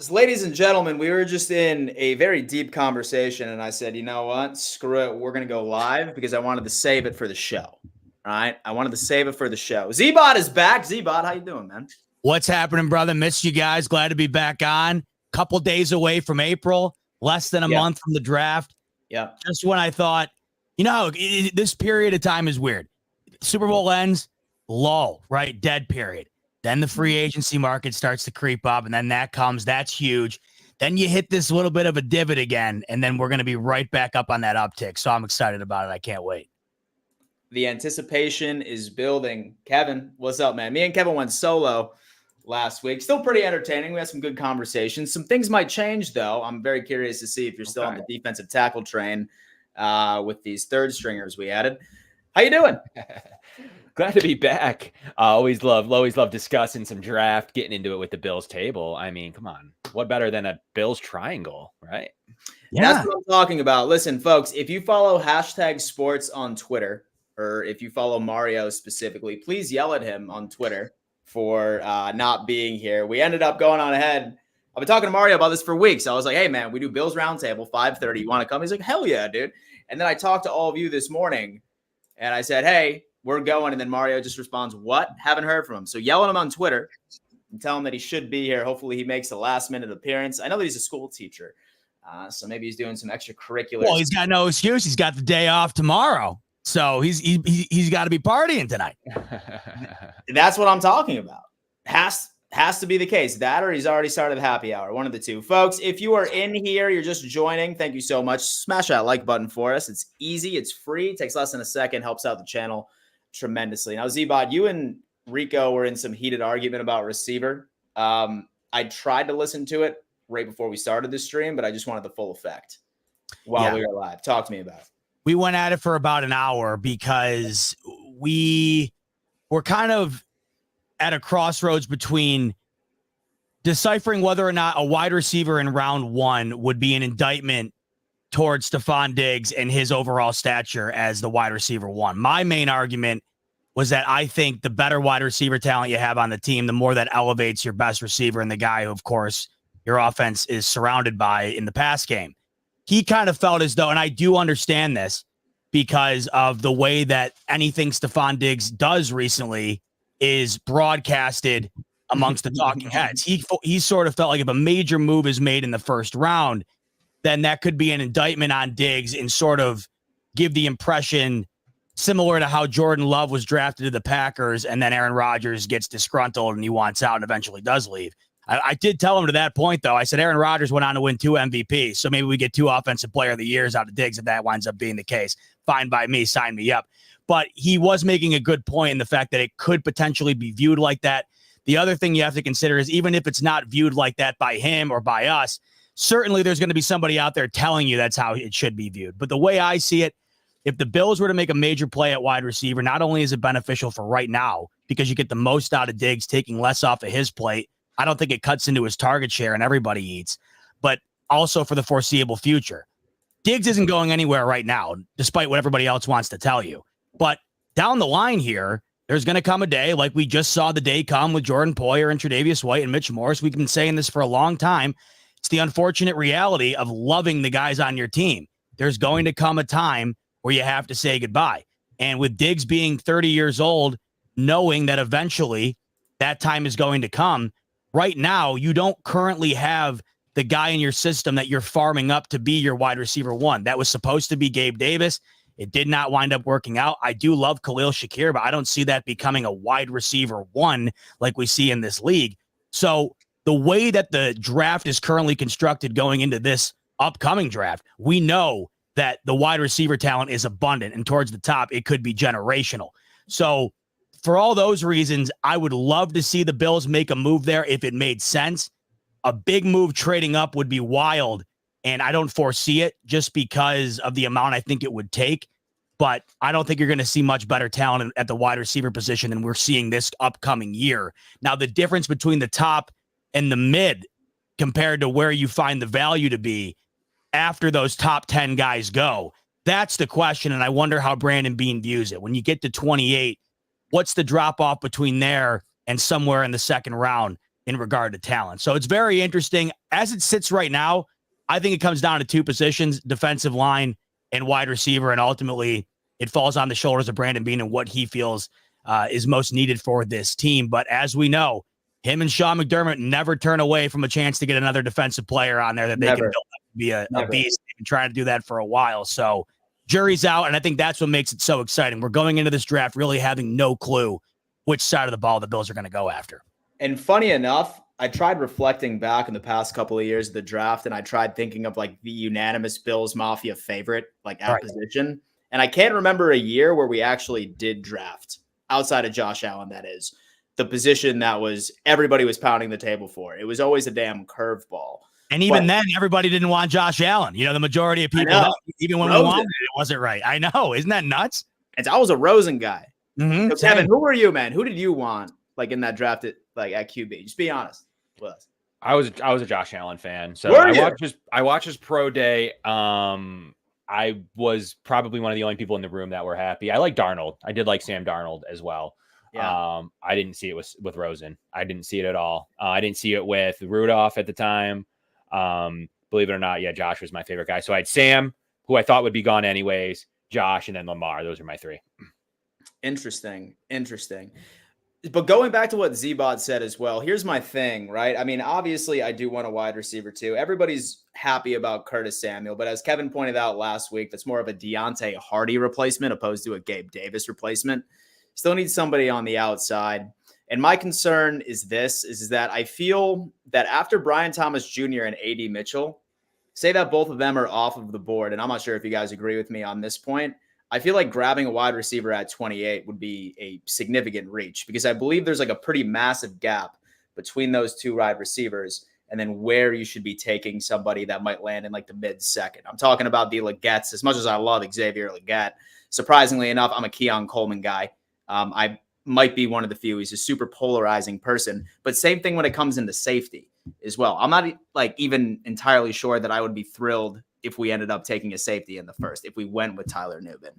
So, ladies and gentlemen, we were just in a very deep conversation, and I said, you know what? Screw it. We're going to go live because I wanted to save it for the show. All right. I wanted to save it for the show. Zbot is back. Zbot, how you doing, man? What's happening, brother? Missed you guys. Glad to be back on. Couple days away from April, less than a month from the draft. Yeah. Just when I thought, this period of time is weird. Super Bowl ends, lull, right? Dead period. Then the free agency market starts to creep up, and then that comes. That's huge. Then you hit this little bit of a divot again, and then we're going to be right back up on that uptick. So I'm excited about it. I can't wait. The anticipation is building. Kevin, what's up, man? Me and Kevin went solo last week. Still pretty entertaining. We had some good conversations. Some things might change, though. I'm very curious to see if you're still on the defensive tackle train with these third stringers we added. How you doing? Glad to be back. Always love discussing some draft, getting into it with the Bills table. I mean, come on. What better than a Bills triangle, right? Yeah. That's what I'm talking about. Listen, folks, if you follow #sports on Twitter, or if you follow Mario specifically, please yell at him on Twitter for not being here. We ended up going on ahead. I've been talking to Mario about this for weeks. I was like, hey, man, we do Bills Roundtable, 5:30. You want to come? He's like, hell yeah, dude. And then I talked to all of you this morning, and I said, hey, we're going. And then Mario just responds, what? Haven't heard from him. So yell at him on Twitter and tell him that he should be here. Hopefully he makes a last-minute appearance. I know that he's a school teacher, so maybe he's doing some extracurriculars. Well, he's got no excuse. He's got the day off tomorrow. So he's got to be partying tonight. That's what I'm talking about. Has to be the case. That or he's already started happy hour. One of the two. Folks, if you are in here, you're just joining, thank you so much. Smash that like button for us. It's easy. It's free. It takes less than a second. Helps out the channel tremendously. Now, Zbot, you and Rico were in some heated argument about receiver. I tried to listen to it right before we started the stream, but I just wanted the full effect while we were live. Talk to me about it. We went at it for about an hour because we were kind of at a crossroads between deciphering whether or not a wide receiver in round one would be an indictment towards Stephon Diggs and his overall stature as the wide receiver one. My main argument was that I think the better wide receiver talent you have on the team, the more that elevates your best receiver and the guy who, of course, your offense is surrounded by in the pass game. He kind of felt as though, and I do understand this because of the way that anything Stephon Diggs does recently is broadcasted amongst the talking heads. He sort of felt like if a major move is made in the first round, then that could be an indictment on Diggs and sort of give the impression similar to how Jordan Love was drafted to the Packers and then Aaron Rodgers gets disgruntled and he wants out and eventually does leave. I did tell him to that point, though. I said Aaron Rodgers went on to win 2 MVPs, so maybe we get 2 Offensive Player of the Years out of Diggs if that winds up being the case. Fine by me, sign me up. But he was making a good point in the fact that it could potentially be viewed like that. The other thing you have to consider is even if it's not viewed like that by him or by us, certainly there's going to be somebody out there telling you that's how it should be viewed. But the way I see it, if the Bills were to make a major play at wide receiver, not only is it beneficial for right now because you get the most out of Diggs taking less off of his plate, I don't think it cuts into his target share and everybody eats, but also for the foreseeable future. Diggs isn't going anywhere right now, despite what everybody else wants to tell you. But down the line here, there's going to come a day like we just saw the day come with Jordan Poyer and Tre'Davious White and Mitch Morse. We've been saying this for a long time. It's the unfortunate reality of loving the guys on your team. There's going to come a time where you have to say goodbye. And with Diggs being 30 years old, knowing that eventually that time is going to come, right now, you don't currently have the guy in your system that you're farming up to be your wide receiver one. That was supposed to be Gabe Davis. It did not wind up working out. I do love Khalil Shakir, but I don't see that becoming a wide receiver one like we see in this league. So the way that the draft is currently constructed going into this upcoming draft, we know that the wide receiver talent is abundant, and towards the top, it could be generational. So for all those reasons, I would love to see the Bills make a move there if it made sense. A big move trading up would be wild, and I don't foresee it just because of the amount I think it would take. But I don't think you're going to see much better talent at the wide receiver position than we're seeing this upcoming year. Now, the difference between the top and the mid compared to where you find the value to be after those top 10 guys go, that's the question, and I wonder how Brandon Beane views it. When you get to 28, what's the drop-off between there and somewhere in the second round? in regard to talent. So it's very interesting. As it sits right now, I think it comes down to two positions, defensive line and wide receiver, and ultimately it falls on the shoulders of Brandon Beane and what he feels is most needed for this team. But as we know, him and Sean McDermott never turn away from a chance to get another defensive player on there that they can build up to be a beast. They've been trying to do that for a while. So jury's out, and I think that's what makes it so exciting. We're going into this draft really having no clue which side of the ball the Bills are going to go after. And funny enough, I tried reflecting back in the past couple of years of the draft, and I tried thinking of like the unanimous Bills Mafia favorite, like at position. And I can't remember a year where we actually did draft outside of Josh Allen, that is, the position that was everybody was pounding the table for. It was always a damn curveball. And even then, everybody didn't want Josh Allen. You know, the majority of people, even when we wanted it, it wasn't right. I know. Isn't that nuts? And I was a Rosen guy. Mm-hmm. So Kevin, who were you, man? Who did you want like in that draft at QB? Just be honest with us. I was a Josh Allen fan. So I watched his pro day. I was probably one of the only people in the room that were happy. I like Darnold. I did like Sam Darnold as well. Yeah. I didn't see it with Rosen. I didn't see it at all. I didn't see it with Rudolph at the time. Believe it or not, yeah, Josh was my favorite guy. So I had Sam, who I thought would be gone anyways, Josh, and then Lamar. Those are my three. Interesting. But going back to what Z-Bot said as well, here's my thing, right? I mean, obviously, I do want a wide receiver too. Everybody's happy about Curtis Samuel, but as Kevin pointed out last week, that's more of a Deontay Hardy replacement opposed to a Gabe Davis replacement. Still need somebody on the outside. And my concern is that I feel that after Brian Thomas Jr. and A.D. Mitchell, say that both of them are off of the board, and I'm not sure if you guys agree with me on this point, I feel like grabbing a wide receiver at 28 would be a significant reach because I believe there's like a pretty massive gap between those two wide receivers and then where you should be taking somebody that might land in like the mid-second. I'm talking about the Legettes. As much as I love Xavier Legette, surprisingly enough, I'm a Keon Coleman guy. I might be one of the few. He's a super polarizing person, but same thing when it comes into safety as well. I'm not like even entirely sure that I would be thrilled if we ended up taking a safety in the first, if we went with Tyler Nubin.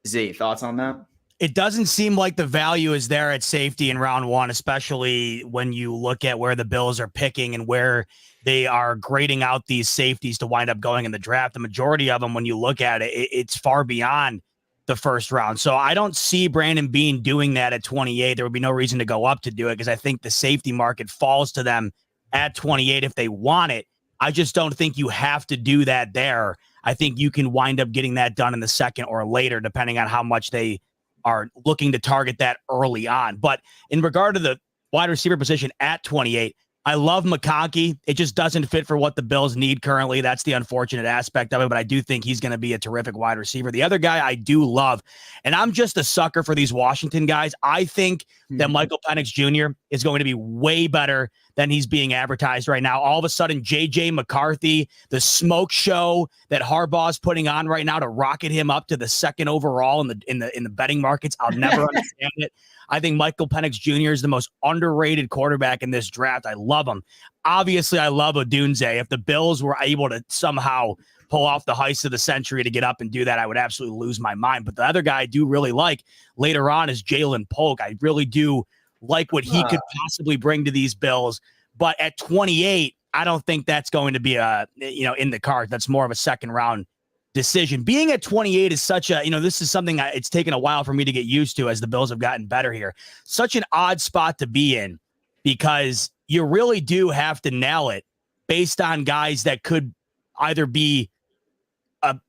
Z, thoughts on that? It doesn't seem like the value is there at safety in round one, especially when you look at where the Bills are picking and where they are grading out these safeties to wind up going in the draft. The majority of them, when you look at it, it's far beyond the first round. So I don't see Brandon Beane doing that at 28. There would be no reason to go up to do it because I think the safety market falls to them at 28 if they want it. I just don't think you have to do that there. I think you can wind up getting that done in the second or later, depending on how much they are looking to target that early on. But in regard to the wide receiver position at 28, I love McConkey. It just doesn't fit for what the Bills need currently. That's the unfortunate aspect of it, but I do think he's going to be a terrific wide receiver. The other guy I do love, and I'm just a sucker for these Washington guys. I think that Michael Penix Jr. is going to be way better than he's being advertised right now. All of a sudden, J.J. McCarthy, the smoke show that Harbaugh's putting on right now to rocket him up to the second overall in the betting markets, I'll never understand it. I think Michael Penix Jr. is the most underrated quarterback in this draft. I love him. Obviously, I love Odunze. If the Bills were able to somehow pull off the heist of the century to get up and do that, I would absolutely lose my mind. But the other guy I do really like later on is Jalen Polk. I really do like what he could possibly bring to these Bills. But at 28, I don't think that's going to be in the cards. That's more of a second round decision. Being at 28 is such a, this is something it's taken a while for me to get used to as the Bills have gotten better here. Such an odd spot to be in because you really do have to nail it based on guys that could either be,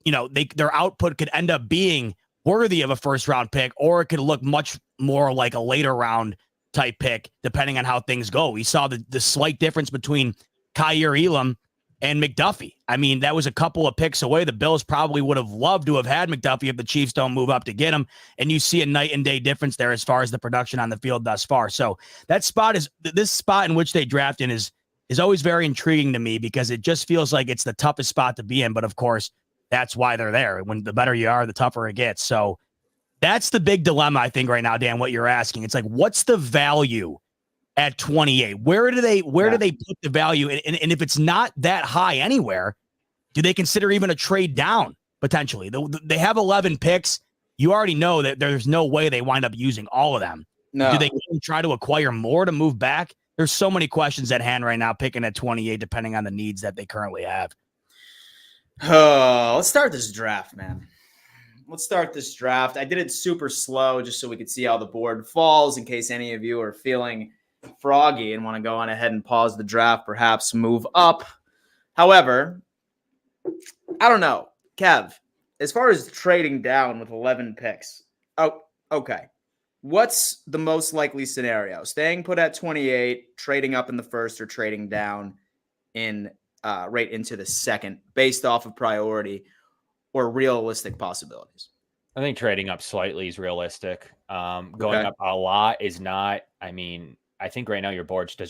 their output could end up being worthy of a first round pick, or it could look much more like a later round type pick, depending on how things go. We saw the slight difference between Kaiir Elam and McDuffie. I mean, that was a couple of picks away. The Bills probably would have loved to have had McDuffie if the Chiefs don't move up to get him. And you see a night and day difference there as far as the production on the field thus far. So this spot in which they draft in is always very intriguing to me because it just feels like it's the toughest spot to be in. But of course, that's why they're there. When the better you are, the tougher it gets. So that's the big dilemma, I think, right now, Dan, what you're asking. It's like, what's the value at 28? Where do they put the value? And if it's not that high anywhere, do they consider even a trade down potentially? They have 11 picks. You already know that there's no way they wind up using all of them. No. Do they try to acquire more to move back there's so many questions at hand right now, picking at 28, depending on the needs that they currently have. Oh, let's start this draft, man. Let's start this draft. I did it super slow just so we could see how the board falls in case any of you are feeling froggy and want to go on ahead and pause the draft, perhaps move up. However, I don't know. Kev, as far as trading down with 11 picks, oh, okay. What's the most likely scenario? Staying put at 28, trading up in the first, or trading down in right into the second based off of priority or realistic possibilities? I think trading up slightly is realistic. Going up a lot is not. I mean, I think right now does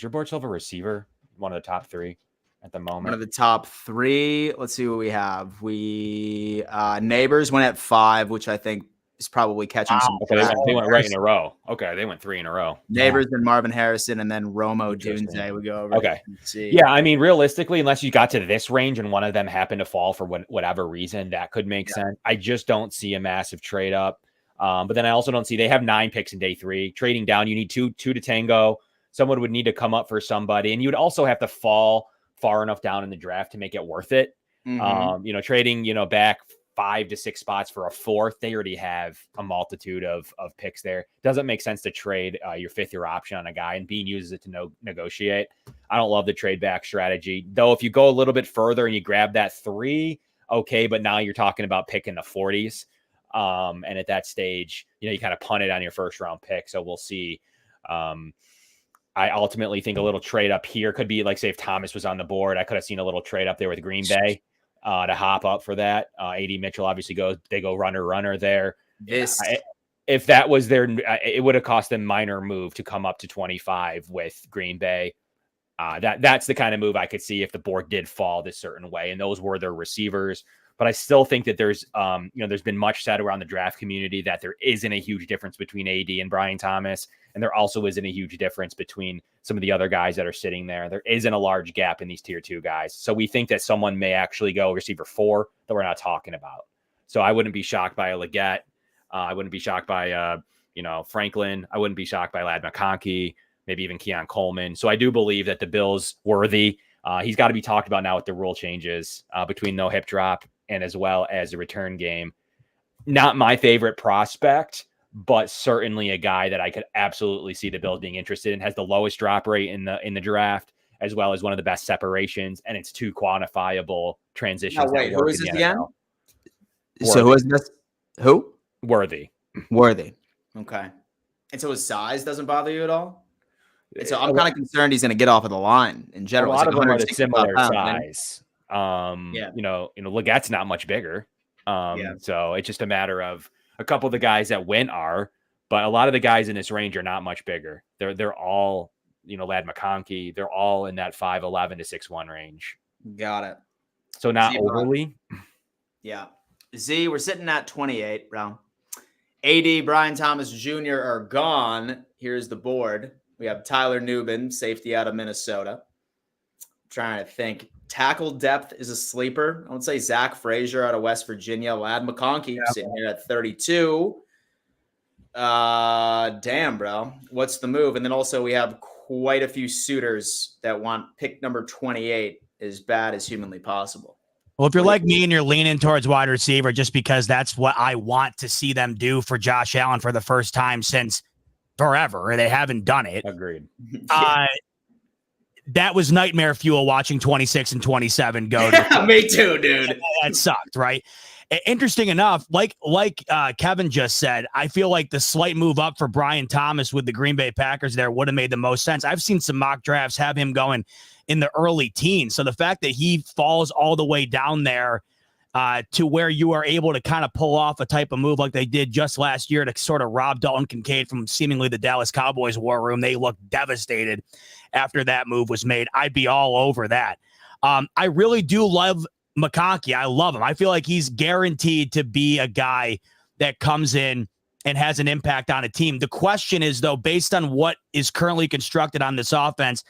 your board still have a receiver? One of the top 3 at the moment. One of the top 3. Let's see what we have. Neighbors went at 5, which I think is probably catching some. Okay, they went right in a row. Okay, they went 3 in a row. Neighbors and Marvin Harrison, and then Romo Dunze would go over. Okay. Yeah, I mean, realistically, unless you got to this range and one of them happened to fall for whatever reason, that could make sense. I just don't see a massive trade up. But then I also don't see they have 9 picks in day 3. Trading down, you need two to tango. Someone would need to come up for somebody, and you would also have to fall far enough down in the draft to make it worth it. Trading, back 5 to 6 spots for a 4th. They already have a multitude of picks there. Doesn't make sense to trade your 5th-year option on a guy, and Bean uses it to negotiate. I don't love the trade back strategy, though. If you go a little bit further and you grab that 3, okay, but now you're talking about picking the 40s. And at that stage, you kind of punt it on your first round pick. So we'll see. I ultimately think a little trade up here could be like, say, if Thomas was on the board, I could have seen a little trade up there with Green Bay to hop up for that. AD Mitchell obviously they go runner there. If that was it would have cost them minor move to come up to 25 with Green Bay. That's the kind of move I could see if the board did fall this certain way, and those were their receivers. But I still think that there's been much said around the draft community that there isn't a huge difference between AD and Brian Thomas. And there also isn't a huge difference between some of the other guys that are sitting there. There isn't a large gap in these tier 2 guys. So we think that someone may actually go receiver 4 that we're not talking about. So I wouldn't be shocked by a Leggett. I wouldn't be shocked by, Franklin. I wouldn't be shocked by Lad McConkey, maybe even Keon Coleman. So I do believe that the Bills worthy. He's got to be talked about now with the rule changes between no hip drop and as well as the return game. Not my favorite prospect, but certainly a guy that I could absolutely see the Bills being interested in. Has the lowest drop rate in the draft, as well as one of the best separations, and it's 2 quantifiable transitions. Oh, wait, who is this again? Worthy. So who is this? Who? Worthy. Okay. And so his size doesn't bother you at all? And so I'm kind of concerned he's going to get off of the line in general. A lot of them are the similar size. Legat's not much bigger. So it's just a matter of a couple of the guys that went but a lot of the guys in this range are not much bigger. They're all, Lad McConkey, they're all in that 5'11" to 6'1" range. Got it. So not overly. Yeah. Z, we're sitting at 28 round. AD, Brian Thomas Jr. are gone. Here's the board. We have Tyler Nubin, safety out of Minnesota. I'm trying to think. Tackle depth is a sleeper. I would say Zach Frazier out of West Virginia. Lad McConkey sitting here at 32. Damn, bro. What's the move? And then also we have quite a few suitors that want pick number 28 as bad as humanly possible. Well, if you're like me and you're leaning towards wide receiver just because that's what I want to see them do for Josh Allen for the first time since forever, they haven't done it. Agreed. That was nightmare fuel watching 26 and 27 go. To Me too, dude. That sucked, right? Interesting enough, like Kevin just said, I feel like the slight move up for Brian Thomas with the Green Bay Packers there would have made the most sense. I've seen some mock drafts have him going in the early teens. So the fact that he falls all the way down there to where you are able to kind of pull off a type of move like they did just last year to sort of rob Dalton Kincaid from seemingly the Dallas Cowboys war room. They looked devastated after that move was made. I'd be all over that. I really do love McConkey. I love him. I feel like he's guaranteed to be a guy that comes in and has an impact on a team. The question is, though, based on what is currently constructed on this offense,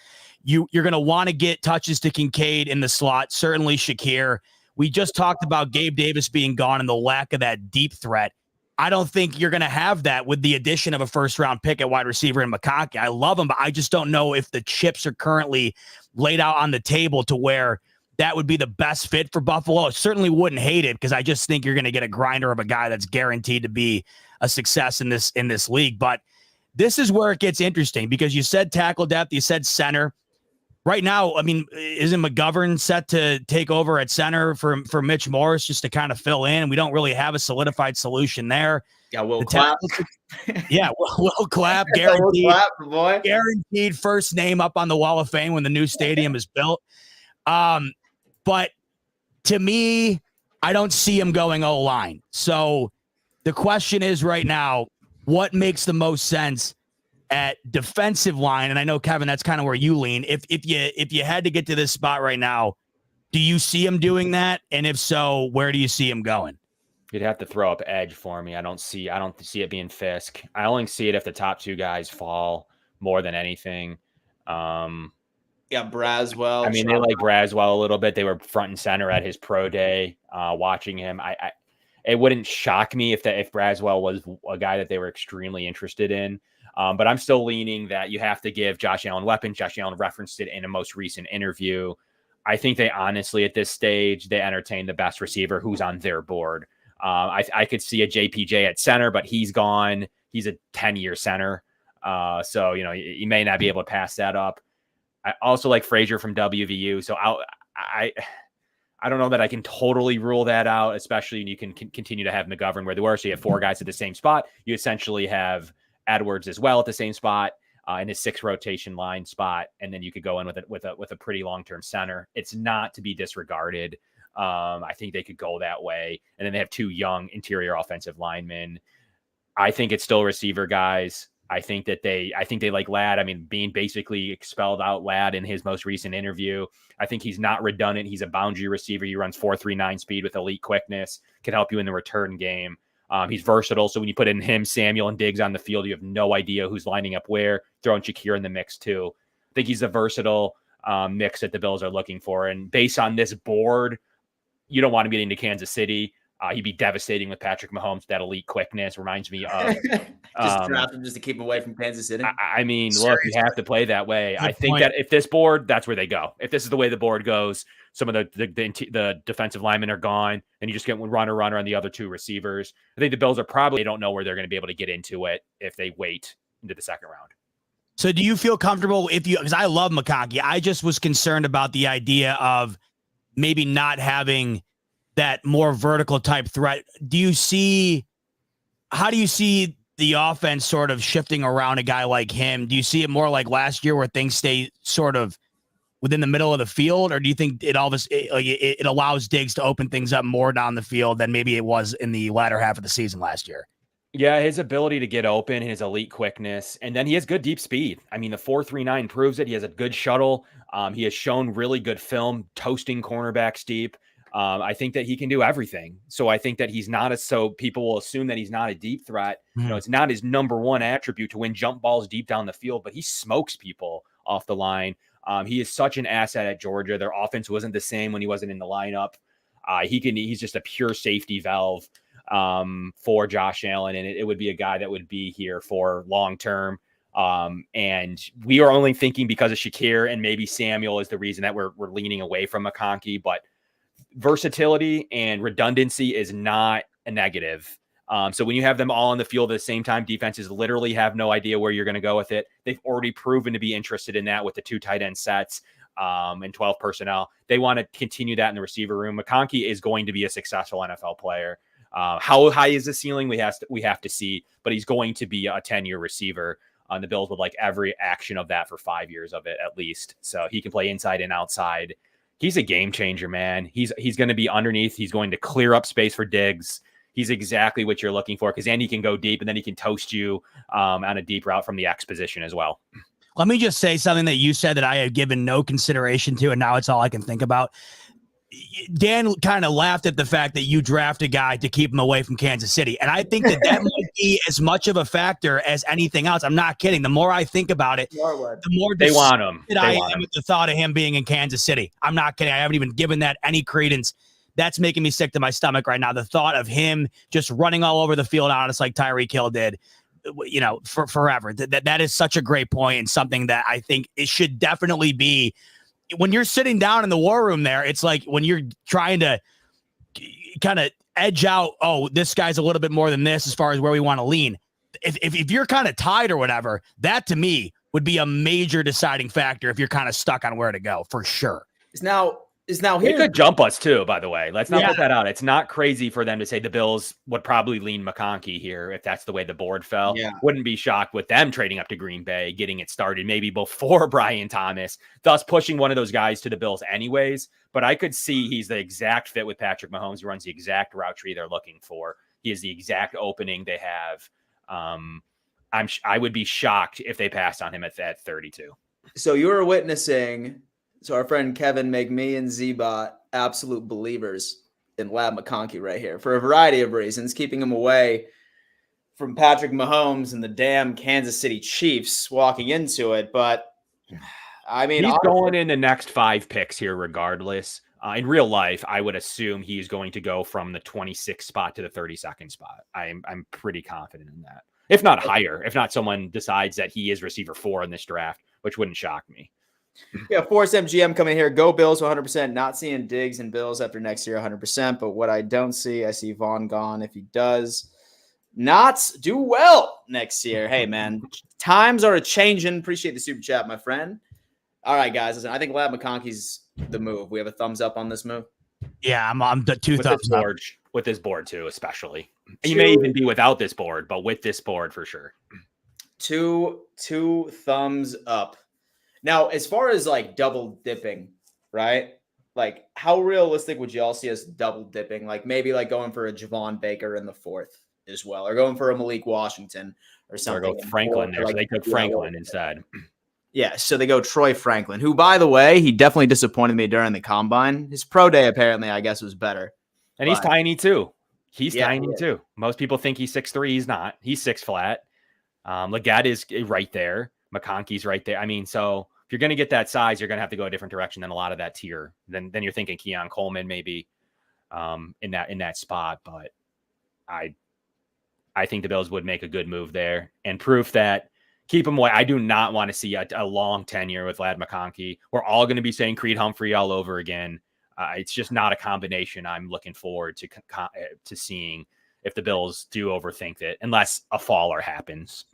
you're going to want to get touches to Kincaid in the slot, certainly Shakir. We just talked about Gabe Davis being gone and the lack of that deep threat. I don't think you're going to have that with the addition of a first-round pick at wide receiver in McConkey. I love him, but I just don't know if the chips are currently laid out on the table to where that would be the best fit for Buffalo. I certainly wouldn't hate it because I just think you're going to get a grinder of a guy that's guaranteed to be a success in this league. But this is where it gets interesting because you said tackle depth, you said center. Right now, I mean, isn't McGovern set to take over at center for Mitch Morris just to kind of fill in? We don't really have a solidified solution there. Yeah, Will Clapp. Will Clapp, guaranteed, Will Clapp, boy. Guaranteed first name up on the Wall of Fame when the new stadium is built. But to me, I don't see him going O-line. So the question is right now, what makes the most sense at defensive line? And I know, Kevin, that's kind of where you lean. If you had to get to this spot right now, do you see him doing that? And if so, where do you see him going? You'd have to throw up edge for me. I don't see it being Fisk. I only see it if the top two guys fall more than anything. Yeah, Braswell. I mean, they like Braswell a little bit. They were front and center at his pro day, watching him. It wouldn't shock me if Braswell was a guy that they were extremely interested in. But I'm still leaning that you have to give Josh Allen weapons. Josh Allen referenced it in a most recent interview. I think they honestly, at this stage, they entertain the best receiver who's on their board. I could see a JPJ at center, but he's gone. He's a 10-year center. So, you may not be able to pass that up. I also like Frazier from WVU. So I don't know that I can totally rule that out, especially when you can continue to have McGovern where they were. So you have four guys at the same spot. You essentially have Edwards as well at the same spot in his 6 rotation line spot. And then you could go in with a pretty long-term center. It's not to be disregarded. I think they could go that way. And then they have 2 young interior offensive linemen. I think it's still receiver guys. I think they like Ladd. I mean, being basically expelled out Ladd in his most recent interview. I think he's not redundant. He's a boundary receiver. He runs 4.39 speed with elite quickness, can help you in the return game. He's versatile. So when you put in him, Samuel, and Diggs on the field, you have no idea who's lining up where. Throwing Shakir in the mix too. I think he's a versatile mix that the Bills are looking for. And based on this board, you don't want to get into Kansas City. He'd be devastating with Patrick Mahomes. That elite quickness reminds me of just draft him just to keep away from Kansas City. I mean, look, you have to play that way. Good I think point. That if this board, that's where they go. If this is the way the board goes, some of the defensive linemen are gone, and you just get one runner on the other 2 receivers. I think the Bills they don't know where they're going to be able to get into it if they wait into the second round. So do you feel comfortable because I love McConkey. I just was concerned about the idea of maybe not having that more vertical type threat. How do you see the offense sort of shifting around a guy like him? Do you see it more like last year where things stay sort of within the middle of the field? Or do you think it allows Diggs to open things up more down the field than maybe it was in the latter half of the season last year? Yeah, his ability to get open, his elite quickness, and then he has good deep speed. I mean, the 4.39 proves it. He has a good shuttle. He has shown really good film, toasting cornerbacks deep. I think that he can do everything. So I think that he's not so people will assume that he's not a deep threat. Mm-hmm. It's not his number one attribute to win jump balls deep down the field, but he smokes people off the line. He is such an asset at Georgia. Their offense wasn't the same when he wasn't in the lineup. He's just a pure safety valve for Josh Allen. And it would be a guy that would be here for long-term. And we are only thinking because of Shakir and maybe Samuel is the reason that we're leaning away from McConkey, but versatility and redundancy is not a negative. So when you have them all on the field at the same time, defenses literally have no idea where you're going to go with it. They've already proven to be interested in that with the 2 tight end sets and 12 personnel. They want to continue that in the receiver room. McConkey is going to be a successful NFL player. How high is the ceiling? We have to see, but he's going to be a 10-year receiver. The Bills would like every action of that for 5 years of it at least. So he can play inside and outside. He's a game changer, man. He's going to be underneath. He's going to clear up space for Diggs. He's exactly what you're looking for because then he can go deep and then he can toast you on a deep route from the X position as well. Let me just say something that you said that I had given no consideration to, and now it's all I can think about. Dan kind of laughed at the fact that you draft a guy to keep him away from Kansas City. And I think that might be as much of a factor as anything else. I'm not kidding. The more I think about it, the more they want him. I am with the thought of him being in Kansas City. I'm not kidding. I haven't even given that any credence that's making me sick to my stomach right now. The thought of him just running all over the field on us like Tyreek Hill did, for forever. That is such a great point, and something that I think it should definitely be when you're sitting down in the war room there. It's like when you're trying to kind of edge out, oh, this guy's a little bit more than this as far as where we want to lean. If you're kind of tied or whatever, that to me would be a major deciding factor if you're kind of stuck on where to go, for sure. Is now They could jump us too, by the way. Let's not put that out. It's not crazy for them to say the Bills would probably lean McConkey here if that's the way the board fell. Yeah. Wouldn't be shocked with them trading up to Green Bay, getting it started maybe before Brian Thomas, thus pushing one of those guys to the Bills anyways. But I could see he's the exact fit with Patrick Mahomes. He runs the exact route tree they're looking for. He is the exact opening they have. I would be shocked if they passed on him at that 32. So you were witnessing. So our friend Kevin make me and Z-Bot absolute believers in Lab McConkey right here for a variety of reasons, keeping him away from Patrick Mahomes and the damn Kansas City Chiefs walking into it. But I mean, he's going in the next 5 picks here regardless. In real life, I would assume he's going to go from the 26th spot to the 32nd spot. I'm pretty confident in that. If not higher, if not someone decides that he is receiver 4 in this draft, which wouldn't shock me. Yeah, Force MGM coming here. Go Bills 100%. Not seeing Diggs and Bills after next year 100%. But what I don't see, I see Vaughn gone if he does not do well next year. Hey, man, times are a-changing. Appreciate the super chat, my friend. All right, guys. Listen, I think Lab McConkey's the move. We have a thumbs up on this move. Yeah, I'm the 2 thumbs up. With this board, too, especially. You may even be without this board, but with this board for sure. 2 thumbs up. Now, as far as like double dipping, right? Like, how realistic would you all see us double dipping? Like, maybe like going for a Javon Baker in the 4th as well, or going for a Malik Washington or something. Or go Franklin there. Like, so they took Franklin instead. Yeah, so they go Troy Franklin, who, by the way, he definitely disappointed me during the combine. His pro day, apparently, I guess, was better. And he's tiny, too. He's tiny, too. Most people think he's 6'3". He's not. He's 6 flat. Leggett is right there. McConkey's right there. I mean, so if you're going to get that size, you're going to have to go a different direction than a lot of that tier. Then you're thinking Keon Coleman maybe in that spot. But I think the Bills would make a good move there and proof that keep him away. I do not want to see a long tenure with Lad McConkey. We're all going to be saying Creed Humphrey all over again. It's just not a combination I'm looking forward to seeing if the Bills do overthink it, unless a faller happens.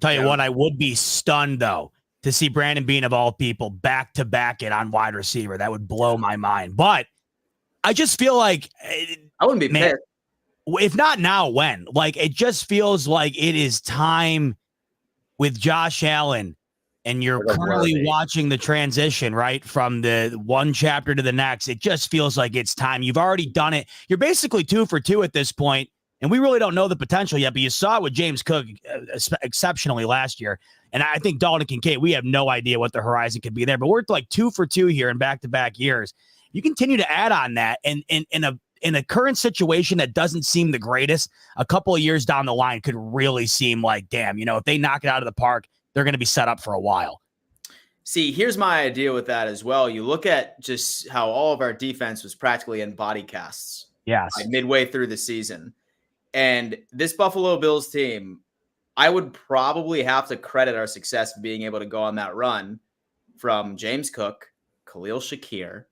Tell you what, I would be stunned, though, to see Brandon Beane, of all people, back-to-back it on wide receiver. That would blow my mind. But I just feel like I wouldn't be pissed. If not now, when? Like, it just feels like it is time with Josh Allen, and you're currently watching the transition, right, from the one chapter to the next. It just feels like it's time. You've already done it. You're basically 2 for 2 at this point. And we really don't know the potential yet, but you saw it with James Cook exceptionally last year. And I think Dalton Kincaid, we have no idea what the horizon could be there, but we're like 2 for 2 here in back-to-back years. You continue to add on that, and in a current situation that doesn't seem the greatest, a couple of years down the line could really seem like, damn, if they knock it out of the park, they're going to be set up for a while. See, here's my idea with that as well. You look at just how all of our defense was practically in body casts. Yes. Like midway through the season. And this Buffalo Bills team, I would probably have to credit our success of being able to go on that run from James Cook, Khalil Shakir,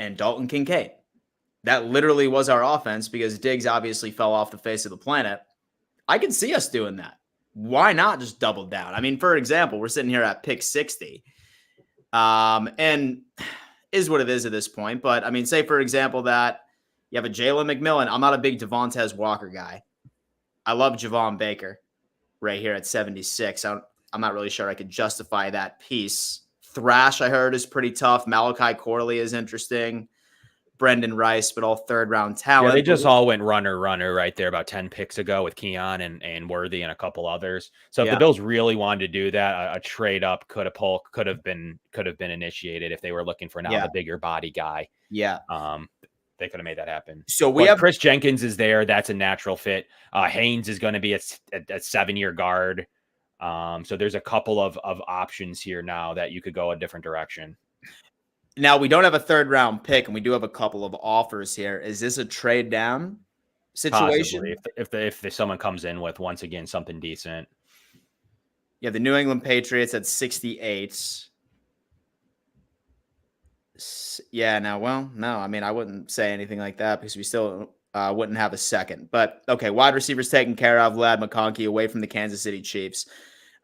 and Dalton Kincaid. That literally was our offense because Diggs obviously fell off the face of the planet. I can see us doing that. Why not just double down? I mean, for example, we're sitting here at pick 60. And is what it is at this point. But, I mean, say, for example, that you have a Jalen McMillan. I'm not a big Devontae Walker guy. I love Javon Baker right here at 76. I'm not really sure I could justify that piece. Thrash, I heard, is pretty tough. Malachi Corley is interesting. Brendan Rice, but all third-round talent. Yeah, they just all went runner right there about 10 picks ago with Keon and Worthy and a couple others. So if the Bills really wanted to do that, a trade up could have been initiated if they were looking for the bigger body guy. Yeah. They could have made that happen. So we have Chris Jenkins is there. That's a natural fit. Haynes is going to be a 7-year guard. So there's a couple of options here now that you could go a different direction. Now, we don't have a third round pick, and we do have a couple of offers here. Is this a trade down situation? Possibly, if someone comes in with, once again, something decent. Yeah, the New England Patriots at 68. Yeah, no, I mean, I wouldn't say anything like that because we still wouldn't have a second. But okay, wide receivers taken care of. Vlad McConkey away from the Kansas City Chiefs.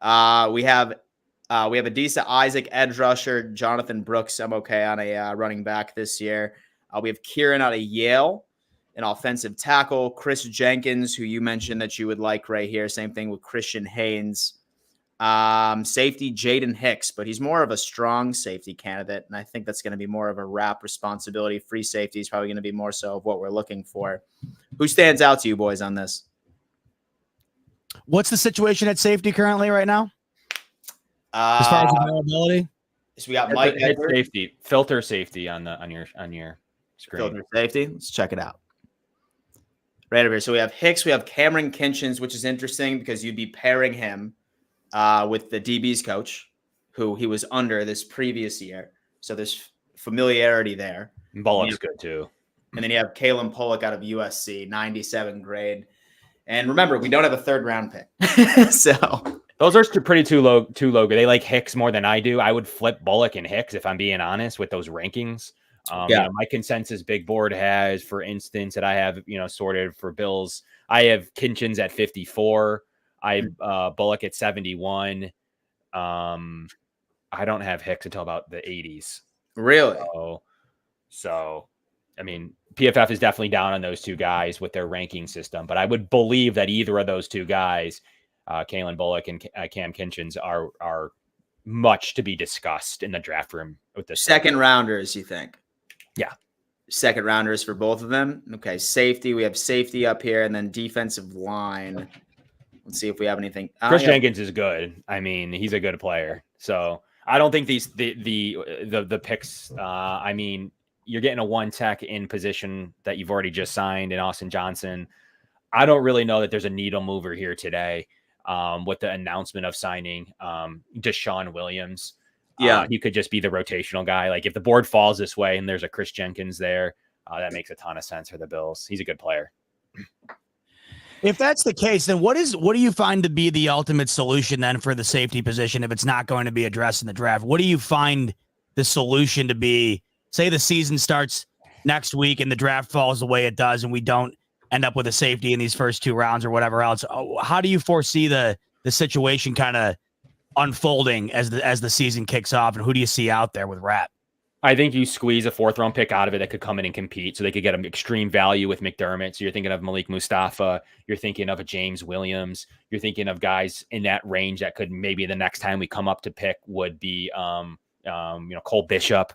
We have Adisa Isaac, edge rusher, Jonathan Brooks. I'm okay on a running back this year. We have Kieran out of Yale, an offensive tackle. Chris Jenkins, who you mentioned that you would like right here. Same thing with Christian Haynes. Safety Jaden Hicks, but he's more of a strong safety candidate, and I think that's going to be more of a wrap responsibility. Free safety is probably going to be more so of what we're looking for. Who stands out to you boys on this? What's the situation at safety currently right now? As far as availability? So we got Mike Edwards. Safety, filter safety on your screen. Filter safety. Let's check it out. Right over here. So we have Hicks, we have Cameron Kinchins, which is interesting because you'd be pairing him with the DB's coach, who he was under this previous year. So there's familiarity there. Bullock's good too. And then you have Kalen Pollock out of USC, 97 grade. And remember, we don't have a third round pick. So those are pretty too low. They like Hicks more than I do. I would flip Bullock and Hicks if I'm being honest with those rankings. My consensus big board has, for instance, that I have, sorted for Bills. I have Kinchins at 54. I Bullock at 71. I don't have Hicks until about the 80s. Really? So, I mean, PFF is definitely down on those two guys with their ranking system, but I would believe that either of those two guys, Kalen Bullock and Cam Kinchins, are much to be discussed in the draft room with the second rounders, you think? Yeah. Second rounders for both of them. Okay. Safety. We have safety up here, and then defensive line. Let's see if we have anything. Chris Jenkins is good. I mean, he's a good player. So I don't think the picks. I mean, you're getting a one tech in position that you've already just signed in Austin Johnson. I don't really know that there's a needle mover here today. With the announcement of signing Deshaun Williams, he could just be the rotational guy. Like if the board falls this way and there's a Chris Jenkins there, that makes a ton of sense for the Bills. He's a good player. If that's the case, then what do you find to be the ultimate solution then for the safety position if it's not going to be addressed in the draft? What do you find the solution to be? Say the season starts next week and the draft falls the way it does and we don't end up with a safety in these first two rounds or whatever else. How do you foresee the situation kind of unfolding as the season kicks off, and who do you see out there with Rat? I think you squeeze a fourth round pick out of it that could come in and compete, so they could get an extreme value with McDermott. So you're thinking of Malik Mustafa, you're thinking of a James Williams, you're thinking of guys in that range that could maybe the next time we come up to pick would be Cole Bishop,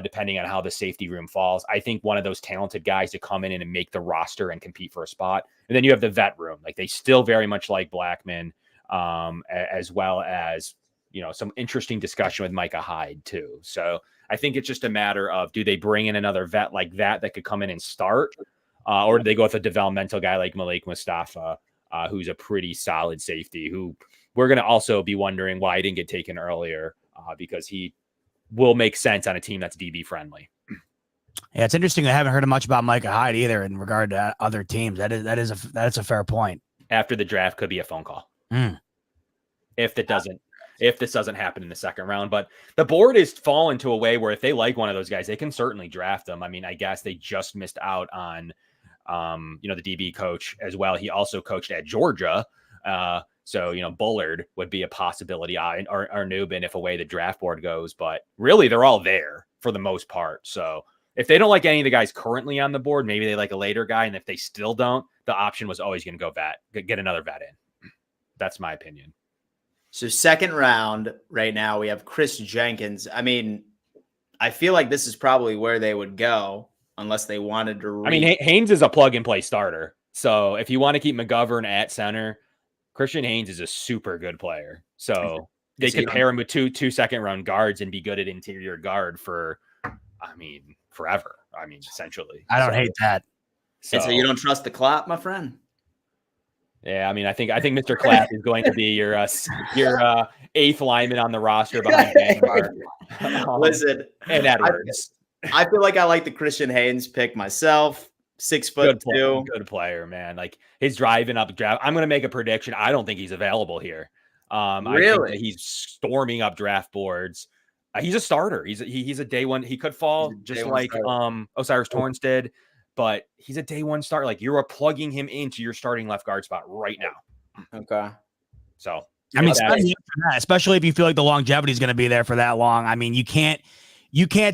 depending on how the safety room falls. I think one of those talented guys to come in and make the roster and compete for a spot. And then you have the vet room. Like they still very much like Blackman, as well as, some interesting discussion with Micah Hyde too. So I think it's just a matter of, do they bring in another vet like that could come in and start? Or do they go with a developmental guy like Malik Mustafa, who's a pretty solid safety, who we're going to also be wondering why he didn't get taken earlier, because he will make sense on a team that's DB friendly. Yeah, it's interesting. I haven't heard much about Micah Hyde either in regard to other teams. That's a fair point. After the draft could be a phone call. If this doesn't happen in the second round. But the board is fallen to a way where if they like one of those guys, they can certainly draft them. I mean, I guess they just missed out on, the DB coach as well. He also coached at Georgia. So, Bullard would be a possibility, or Nubin if away the draft board goes. But really, they're all there for the most part. So if they don't like any of the guys currently on the board, maybe they like a later guy. And if they still don't, the option was always going to go get another vet in. That's my opinion. So second round right now, we have Chris Jenkins. I mean, I feel like this is probably where they would go unless they wanted to. Haynes is a plug and play starter. So if you want to keep McGovern at center, Christian Haynes is a super good player. So they could pair him with two second round guards and be good at interior guard for, forever. Essentially. I don't hate that. So you don't trust the clock, my friend? Yeah, I mean, I think Mr. Clapp is going to be your 8th lineman on the roster behind Vanguard. Listen, and Edwards. I feel like I like the Christian Haynes pick myself. 6'2", good player, man. Like his driving up draft. I'm going to make a prediction. I don't think he's available here. I think that he's storming up draft boards. He's a starter. He's a day one. He could fall just like Osiris Torrance did, but he's a day one start. Like you're plugging him into your starting left guard spot right now. Okay. So I mean, especially if you feel like the longevity is going to be there for that long. I mean, you can't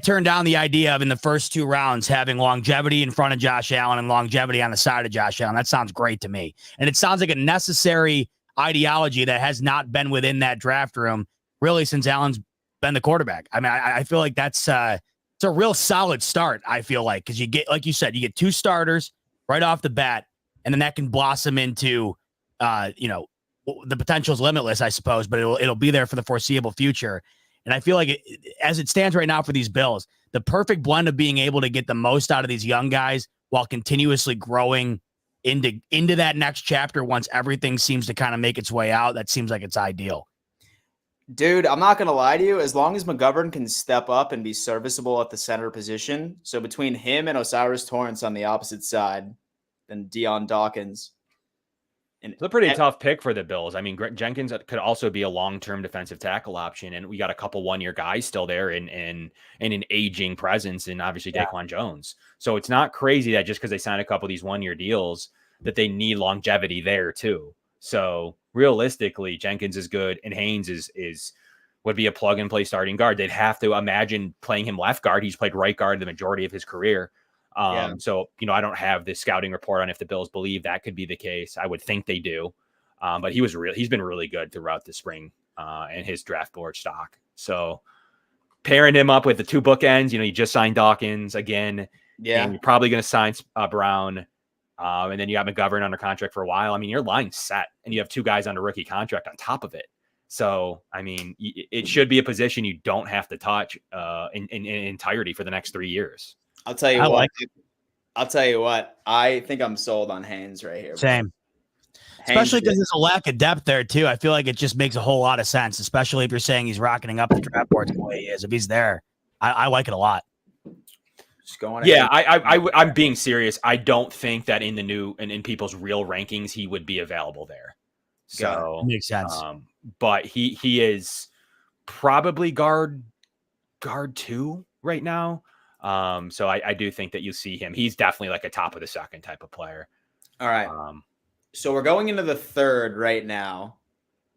turn down the idea of in the first 2 rounds having longevity in front of Josh Allen and longevity on the side of Josh Allen. That sounds great to me. And it sounds like a necessary ideology that has not been within that draft room really since Allen's been the quarterback. I mean, I feel like it's a real solid start, I feel like, because you get, like you said, you get 2 starters right off the bat, and then that can blossom into, the potential is limitless, I suppose, but it'll be there for the foreseeable future. And I feel like as it stands right now for these Bills, the perfect blend of being able to get the most out of these young guys while continuously growing into that next chapter once everything seems to kind of make its way out, that seems like it's ideal. Dude, I'm not going to lie to you. As long as McGovern can step up and be serviceable at the center position, so between him and Osiris Torrance on the opposite side, then Deion Dawkins. And it's a pretty tough pick for the Bills. I mean, Jenkins could also be a long-term defensive tackle option, and we got a couple one-year guys still there in an aging presence, and obviously Daquan Jones. So it's not crazy that just because they signed a couple of these one-year deals that they need longevity there too. So realistically, Jenkins is good, and Haynes would be a plug-and-play starting guard. They'd have to imagine playing him left guard. He's played right guard the majority of his career. So, I don't have the scouting report on if the Bills believe that could be the case. I would think they do. But he's been really good throughout the spring and his draft board stock. So pairing him up with the 2 bookends, you just signed Dawkins again. Yeah. And you're probably going to sign Brown. And then you got McGovern under contract for a while. I mean, your line's set and you have 2 guys under rookie contract on top of it. So, I mean, it should be a position you don't have to touch in entirety for the next 3 years. I'll tell you what. I think I'm sold on Haynes right here. Same. Especially because there's a lack of depth there, too. I feel like it just makes a whole lot of sense, especially if you're saying he's rocketing up the draft boards the way he is. If he's there, I like it a lot. Just going I'm being serious. I don't think that in people's real rankings, he would be available there. So makes sense. But he is probably guard 2 right now. So I do think that you see him. He's definitely like a top of the second type of player. All right. So we're going into the 3rd right now.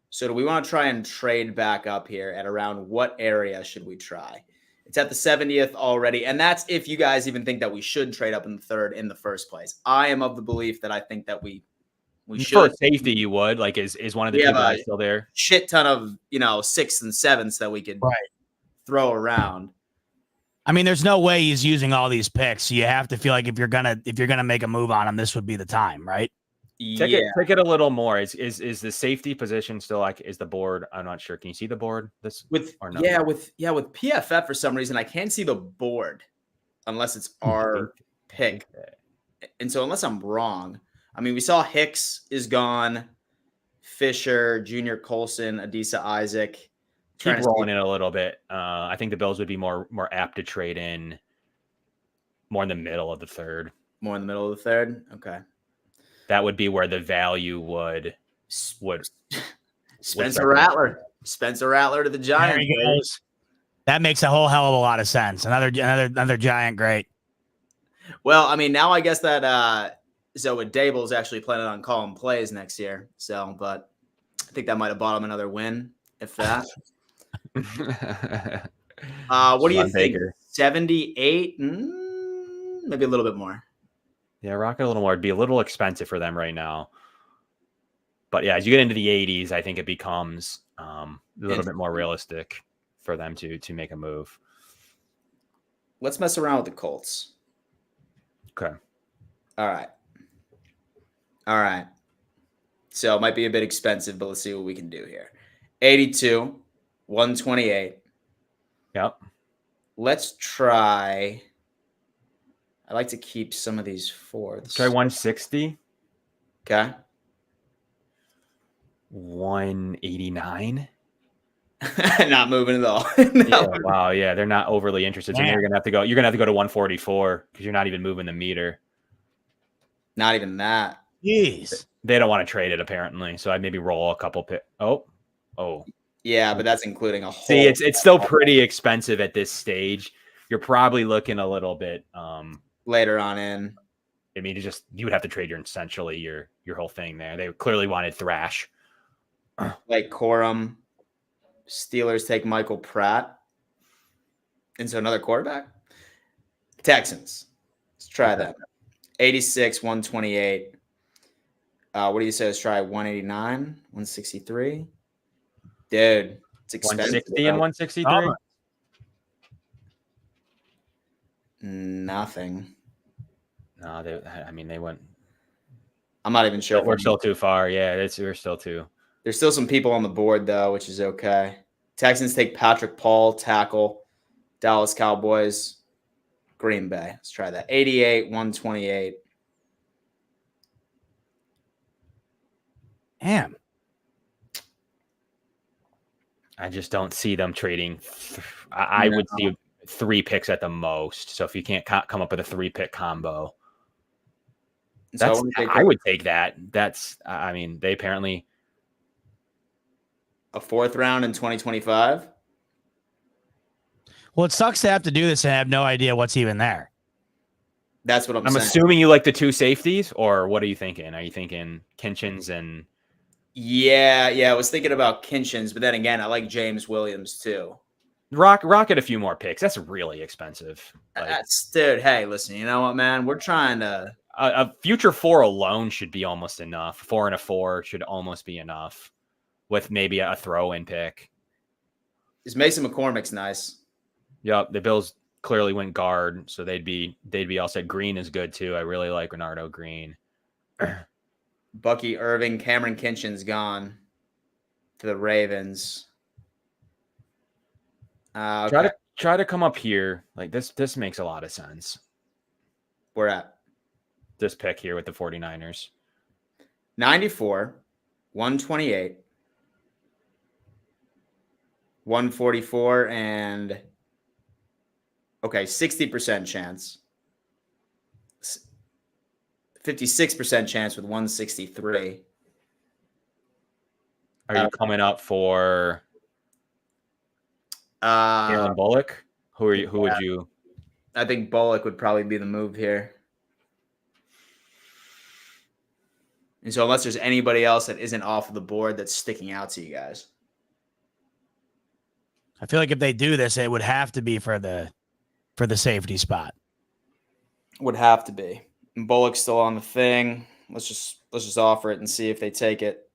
So do we want to try and trade back up here at around what area should we try? It's at the 70th already. And that's if you guys even think that we should trade up in the 3rd in the first place. I am of the belief that I think that we should. For safety, you would. Like, is one of the 2 guys still there? Shit ton of, 6th and 7th that we could throw around. I mean, there's no way he's using all these picks. So you have to feel like if you're gonna make a move on him, this would be the time, right? Take it a little more. Is the safety position still is the board? I'm not sure. Can you see the board? With PFF for some reason I can't see the board unless it's our pick. And so unless I'm wrong, I mean, we saw Hicks is gone, Fisher, Junior Colson, Adisa Isaac. Keep rolling in a little bit. I think the Bills would be more apt to trade in more in the middle of the 3rd. More in the middle of the 3rd? Okay. That would be where the value would Spencer Rattler. Spencer Rattler to the Giants. That makes a whole hell of a lot of sense. Another Giant great. Well, I mean, now I guess that Zoe Dable's actually planning on calling plays next year. So, but I think that might have bought him another win, if that. What do you think? 78? Maybe a little bit more. Yeah, rocket a little more. It'd be a little expensive for them right now. But yeah, as you get into the 80s, I think it becomes a little bit more realistic for them to make a move. Let's mess around with the Colts. Okay. All right. So it might be a bit expensive, but let's see what we can do here. 82, 128. Yep. Let's try. I like to keep some of these fourths. Try 160. Okay. 189. Not moving at all. Yeah, wow. Yeah, they're not overly interested. So you're gonna have to go. You're gonna have to go to 144 because you're not even moving the meter. Not even that. Jeez. They don't want to trade it apparently. So I'd maybe roll a couple pick. Oh. Yeah, but that's including a whole. See, it's still pretty expensive at this stage. You're probably looking a little bit later on in. I mean, you would have to trade essentially your whole thing there. They clearly wanted Thrash. Like Corum. Steelers take Michael Pratt. And so another quarterback. Texans. Let's try that. 86, 128. What do you say? Let's try 189, 163. Dude, it's expensive. 160 and 163? Nothing. No, they went. I'm not even sure. We're still too far. Yeah, we're still too. There's still some people on the board, though, which is okay. Texans take Patrick Paul, tackle. Dallas Cowboys, Green Bay. Let's try that. 88, 128. Damn. I just don't see them trading. I would see 3 picks at the most. So if you can't come up with a 3-pick combo, I would take that. They apparently a 4th round in 2025. Well, it sucks to have to do this and have no idea what's even there. That's what I'm saying. I'm assuming you like the 2 safeties, or what are you thinking? Are you thinking Kinchins and? Yeah. I was thinking about Kinchins, but then again, I like James Williams too. Rocket a few more picks. That's really expensive. Dude, hey, listen, you know what, man? We're trying to. A future 4 alone should be almost enough. 4 and a 4 should almost be enough, with maybe a throw-in pick. Is Mason McCormick's nice? Yep, the Bills clearly went guard, so they'd be all set. Green is good too. I really like Renardo Green. Bucky Irving, Cameron Kinchin's gone to the Ravens. Okay. Try to come up here. Like this makes a lot of sense. Where at? This pick here with the 49ers. 94, 128, 144, and 60% chance. 56% chance with 163. Are you coming up for Jalen Bullock? Who would you? I think Bullock would probably be the move here. And so unless there's anybody else that isn't off of the board that's sticking out to you guys. I feel like if they do this, it would have to be for the safety spot. Would have to be. And Bullock's still on the thing. Let's just offer it and see if they take it.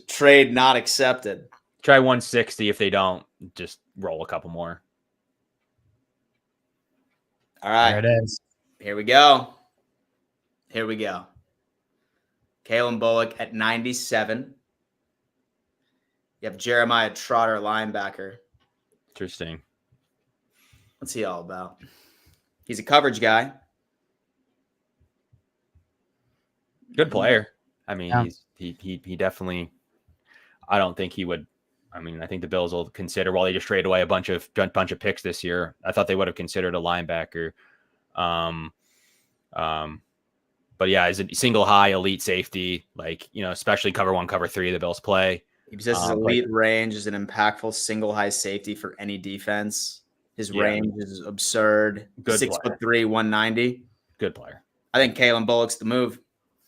Trade not accepted. Try 160. If they don't, just roll a couple more. All right. There it is. Here we go. Kalen Bullock at 97. You have Jeremiah Trotter, linebacker. Interesting. What's he all about? He's a coverage guy. Good player. I mean, yeah. he definitely. I don't think he would. I mean, I think the Bills will consider. While they just traded away a bunch of picks this year, I thought they would have considered a linebacker. But yeah, as a single high elite safety, like, especially cover 1, cover 3, the Bills play. He possesses elite range, is an impactful single high safety for any defense. His range is absurd. Good 6'3", 190. Good player. I think Kalen Bullock's the move.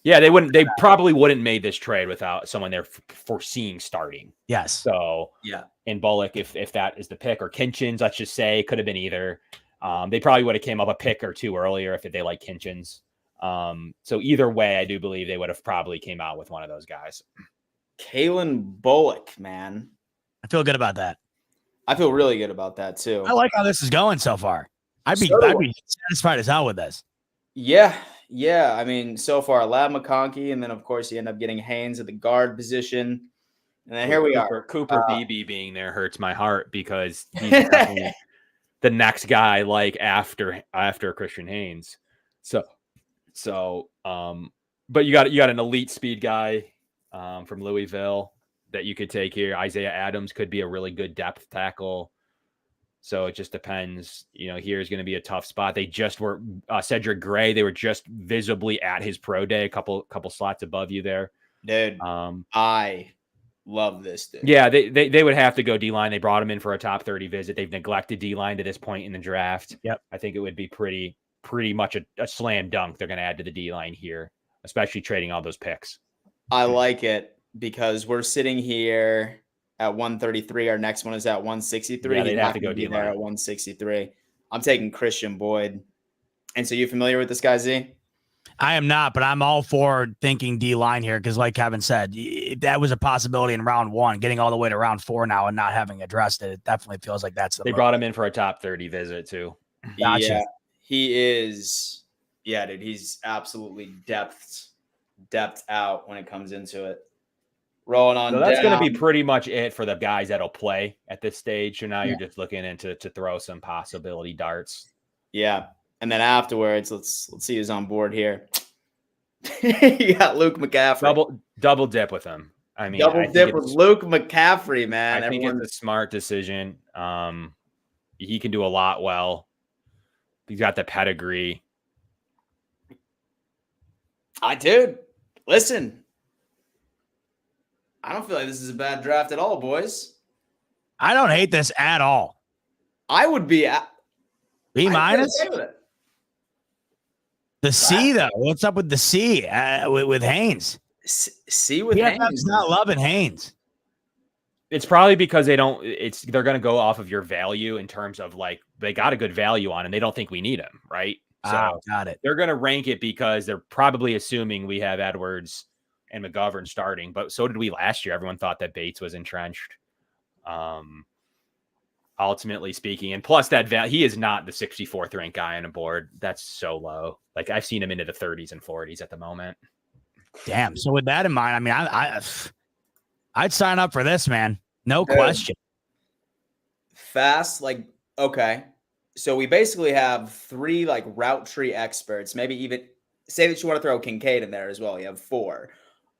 Yeah, they probably wouldn't made this trade without someone there foreseeing starting. Yes. So yeah, and Bullock, if that is the pick, or Kinchins, let's just say, could have been either. They probably would have came up a pick or 2 earlier if they like Kinchins. So either way, I do believe they would have probably came out with one of those guys. Kalen Bullock, man. I feel good about that. I feel really good about that too. I like how this is going so far. I'd be satisfied as hell with this. Yeah. I mean, so far, Lab McConkey, and then of course you end up getting Haynes at the guard position, and then here we are. Cooper Beebe being there hurts my heart because he's definitely the next guy, like after Christian Haynes. So, but you got an elite speed guy. from Louisville that you could take here. Isaiah Adams could be a really good depth tackle. So it just depends. Here's going to be a tough spot. They just were Cedric Gray. They were just visibly at his pro day, a couple slots above you there. Dude, I love this dude. Yeah, they would have to go D-line. They brought him in for a top 30 visit. They've neglected D-line to this point in the draft. Yep. I think it would be pretty much a slam dunk they're going to add to the D-line here, especially trading all those picks. I like it because we're sitting here at 133. Our next one is at 163. Yeah, they'd have to go D-line D-line at 163. I'm taking Christian Boyd. And so you familiar with this guy, Z? I am not, but I'm all for thinking D-line here because, like Kevin said, that was a possibility in round 1. Getting all the way to round 4 now and not having addressed it, it definitely feels like that's the They brought him in for a top 30 visit, too. Gotcha. Yeah, he is. Yeah, dude, he's absolutely depth out when it comes into it. Rolling on. So that's going to be pretty much it for the guys that'll play at this stage. So now you're just looking into to throw some possibility darts. Yeah. And then afterwards, let's see who's on board here. You got Luke McCaffrey. Double dip with him. I mean, double dip with Luke McCaffrey, man. I think it's a smart decision. He can do a lot well. He's got the pedigree. Listen. I don't feel like this is a bad draft at all, boys. I don't hate this at all. I would be B minus. The C though. What's up with the C with Haynes? C with Haynes. Not loving Haynes. It's probably because they're going to go off of your value in terms of like they got a good value on and they don't think we need him, right? So got it. They're going to rank it because they're probably assuming we have Edwards and McGovern starting, but so did we last year. Everyone thought that Bates was entrenched. Ultimately speaking, and plus that he is not the 64th ranked guy on a board. That's so low. Like I've seen him into the 30s and 40s at the moment. Damn. So with that in mind, I mean, I'd sign up for this, man. No question. Fast, like, okay. So we basically have 3 like route tree experts, maybe even say that you want to throw Kincaid in there as well. You have 4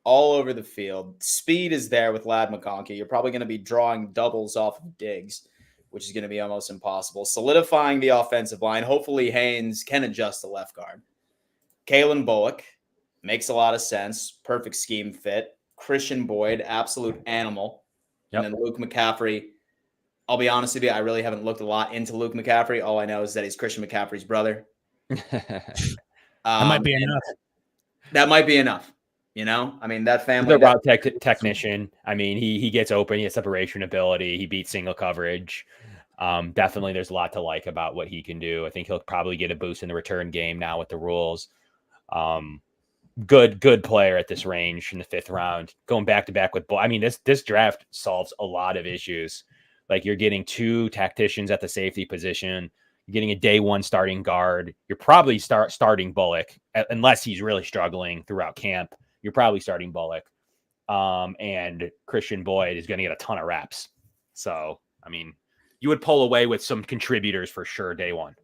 all over the field. Speed is there with Lad McConkey. You're probably going to be drawing doubles off of Diggs, which is going to be almost impossible. Solidifying the offensive line. Hopefully Haynes can adjust the left guard. Kalen Bullock makes a lot of sense. Perfect scheme fit. Christian Boyd, absolute animal. Yep. And then Luke McCaffrey. I'll be honest with you, I really haven't looked a lot into Luke McCaffrey. All I know is that he's Christian McCaffrey's brother. That might be enough. That might be enough. I mean, that family. The route technician. I mean, he gets open. He has separation ability. He beats single coverage. Definitely, there's a lot to like about what he can do. I think he'll probably get a boost in the return game now with the rules. Good player at this range in the 5th round. Going back to back with. I mean, this draft solves a lot of issues. Like you're getting 2 tacticians at the safety position. You're getting a day 1 starting guard. You're probably starting Bullock unless he's really struggling throughout camp. You're probably starting Bullock. And Christian Boyd is going to get a ton of reps. So, I mean, you would pull away with some contributors for sure day 1.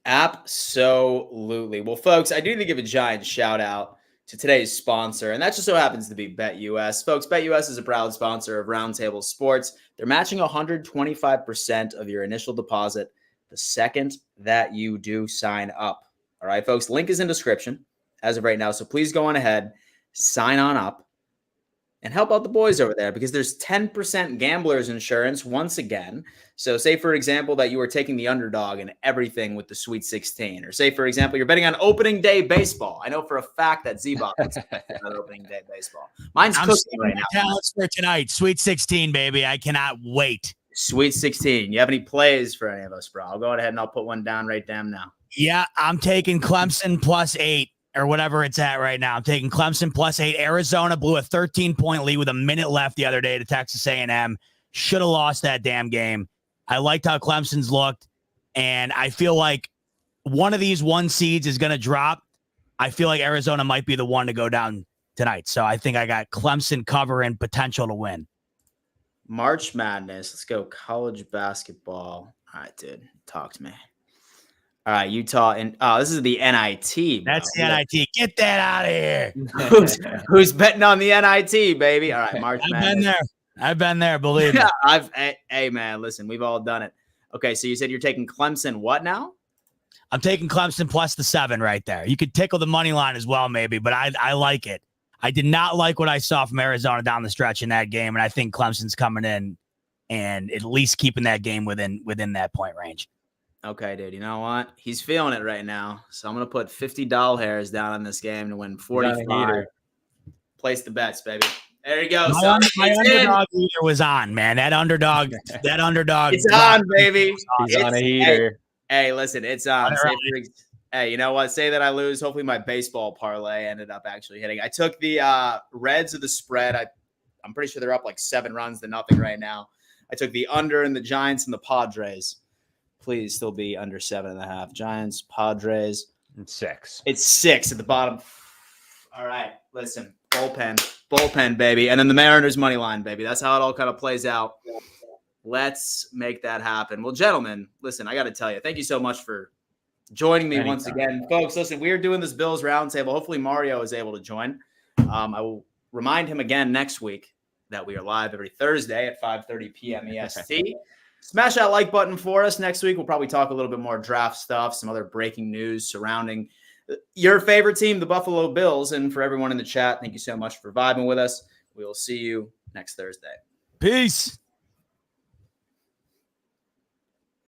Absolutely. Well, folks, I do need to give a giant shout out to today's sponsor, and that just so happens to be BetUS. Folks, BetUS is a proud sponsor of Roundtable Sports. They're matching 125% of your initial deposit the second that you do sign up. All right, folks, link is in description as of right now, so please go on ahead, sign on up, and help out the boys over there because there's 10% gambler's insurance once again. So say, for example, that you are taking the underdog and everything with the Sweet 16. Or say, for example, you're betting on opening day baseball. I know for a fact that Z-Bot is on opening day baseball. Mine's cooking right now. Talents for tonight. Sweet 16, baby. I cannot wait. Sweet 16. You have any plays for any of us, bro? I'll go ahead and I'll put one down right down now. Yeah, I'm taking Clemson +8. Or whatever it's at right now. I'm taking Clemson +8. Arizona blew a 13-point lead with a minute left the other day to Texas A&M. Should have lost that damn game. I liked how Clemson's looked, and I feel like one of these 1 seeds is going to drop. I feel like Arizona might be the one to go down tonight. So I think I got Clemson covering potential to win. March Madness. Let's go college basketball. All right, dude. Talk to me. All right, Utah, and this is the NIT. Bro. That's the NIT. Get that out of here. who's betting on the NIT, baby? All right, March Madness. I've been there. Believe me. Hey, man, listen, we've all done it. Okay, so you said you're taking Clemson. What now? I'm taking Clemson plus the 7 right there. You could tickle the money line as well, maybe, but I like it. I did not like what I saw from Arizona down the stretch in that game, and I think Clemson's coming in and at least keeping that game within that point range. Okay, dude. You know what? He's feeling it right now. So I'm going to put 50 doll hairs down on this game to win 45. Place the bets, baby. There you go. My underdog heater was on, man. That underdog. It's on, baby. He's on a heater. Hey, listen, it's on. Right. Hey, you know what? Say that I lose. Hopefully my baseball parlay ended up actually hitting. I took the Reds of the spread. I'm pretty sure they're up like 7 runs to nothing right now. I took the under in the Giants and the Padres. Please still be under 7.5. Giants, Padres. And 6. It's 6 at the bottom. All right. Listen, bullpen, baby. And then the Mariners money line, baby. That's how it all kind of plays out. Let's make that happen. Well, gentlemen, listen, I got to tell you, thank you so much for joining me once again. Folks, listen, we are doing this Bills Roundtable. Hopefully Mario is able to join. I will remind him again next week that we are live every Thursday at 5:30 p.m. EST. Smash that like button for us. Next week, we'll probably talk a little bit more draft stuff, some other breaking news surrounding your favorite team, the Buffalo Bills. And for everyone in the chat, thank you so much for vibing with us. We will see you next Thursday. Peace.